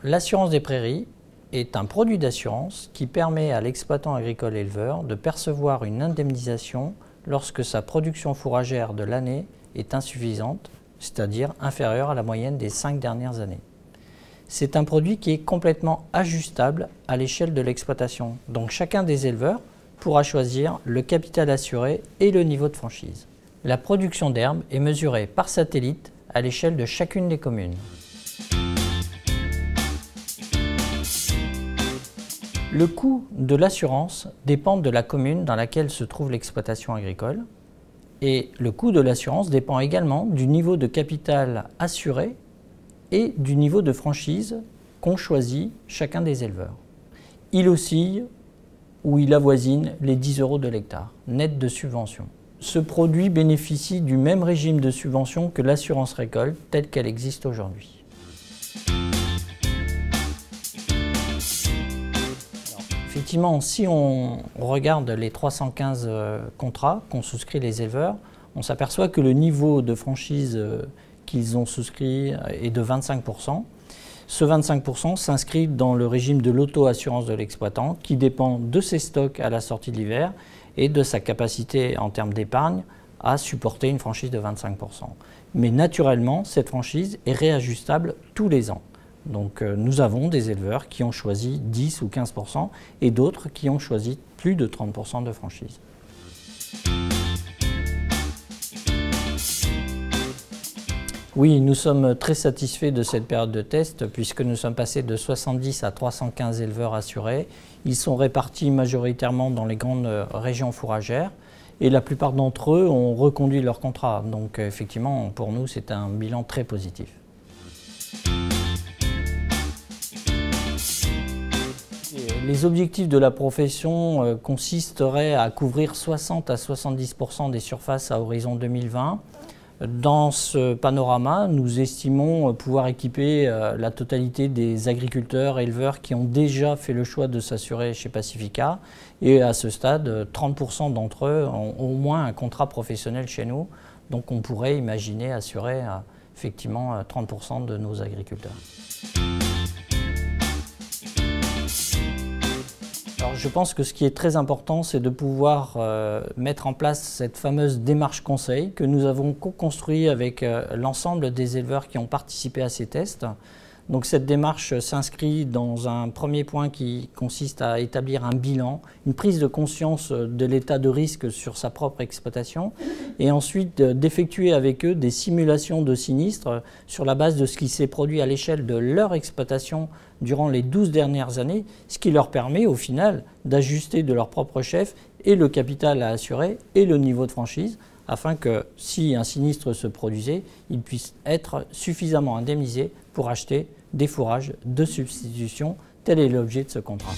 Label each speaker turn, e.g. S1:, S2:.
S1: l'assurance des prairies est un produit d'assurance qui permet à l'exploitant agricole éleveur de percevoir une indemnisation lorsque sa production fourragère de l'année est insuffisante, c'est-à-dire inférieure à la moyenne des 5 dernières années. C'est un produit qui est complètement ajustable à l'échelle de l'exploitation. Donc chacun des éleveurs pourra choisir le capital assuré et le niveau de franchise. La production d'herbe est mesurée par satellite à l'échelle de chacune des communes. Le coût de l'assurance dépend de la commune dans laquelle se trouve l'exploitation agricole et le coût de l'assurance dépend également du niveau de capital assuré et du niveau de franchise qu'ont choisi chacun des éleveurs. Il oscille ou il avoisine les 10 € de l'hectare, net de subvention. Ce produit bénéficie du même régime de subvention que l'assurance récolte telle qu'elle existe aujourd'hui. Effectivement, si on regarde les 315 contrats qu'ont souscrits les éleveurs, on s'aperçoit que le niveau de franchise qu'ils ont souscrit est de 25%. Ce 25% s'inscrit dans le régime de l'auto-assurance de l'exploitant qui dépend de ses stocks à la sortie de l'hiver et de sa capacité en termes d'épargne à supporter une franchise de 25%. Mais naturellement, cette franchise est réajustable tous les ans. Donc nous avons des éleveurs qui ont choisi 10 ou 15% et d'autres qui ont choisi plus de 30% de franchise. Oui, nous sommes très satisfaits de cette période de test puisque nous sommes passés de 70 à 315 éleveurs assurés. Ils sont répartis majoritairement dans les grandes régions fourragères et la plupart d'entre eux ont reconduit leur contrat. Donc effectivement, pour nous, c'est un bilan très positif. Les objectifs de la profession consisteraient à couvrir 60 à 70% des surfaces à horizon 2020. Dans ce panorama, nous estimons pouvoir équiper la totalité des agriculteurs, éleveurs qui ont déjà fait le choix de s'assurer chez Pacifica. Et à ce stade, 30% d'entre eux ont au moins un contrat professionnel chez nous. Donc on pourrait imaginer assurer effectivement 30% de nos agriculteurs. Alors, je pense que ce qui est très important, c'est de pouvoir mettre en place cette fameuse démarche conseil que nous avons co-construit avec l'ensemble des éleveurs qui ont participé à ces tests. Donc cette démarche s'inscrit dans un premier point qui consiste à établir un bilan, une prise de conscience de l'état de risque sur sa propre exploitation et ensuite d'effectuer avec eux des simulations de sinistres sur la base de ce qui s'est produit à l'échelle de leur exploitation durant les 12 dernières années, ce qui leur permet au final d'ajuster de leur propre chef et le capital à assurer et le niveau de franchise afin que si un sinistre se produisait, ils puissent être suffisamment indemnisés pour acheter des fourrages de substitution. Tel est l'objet de ce contrat.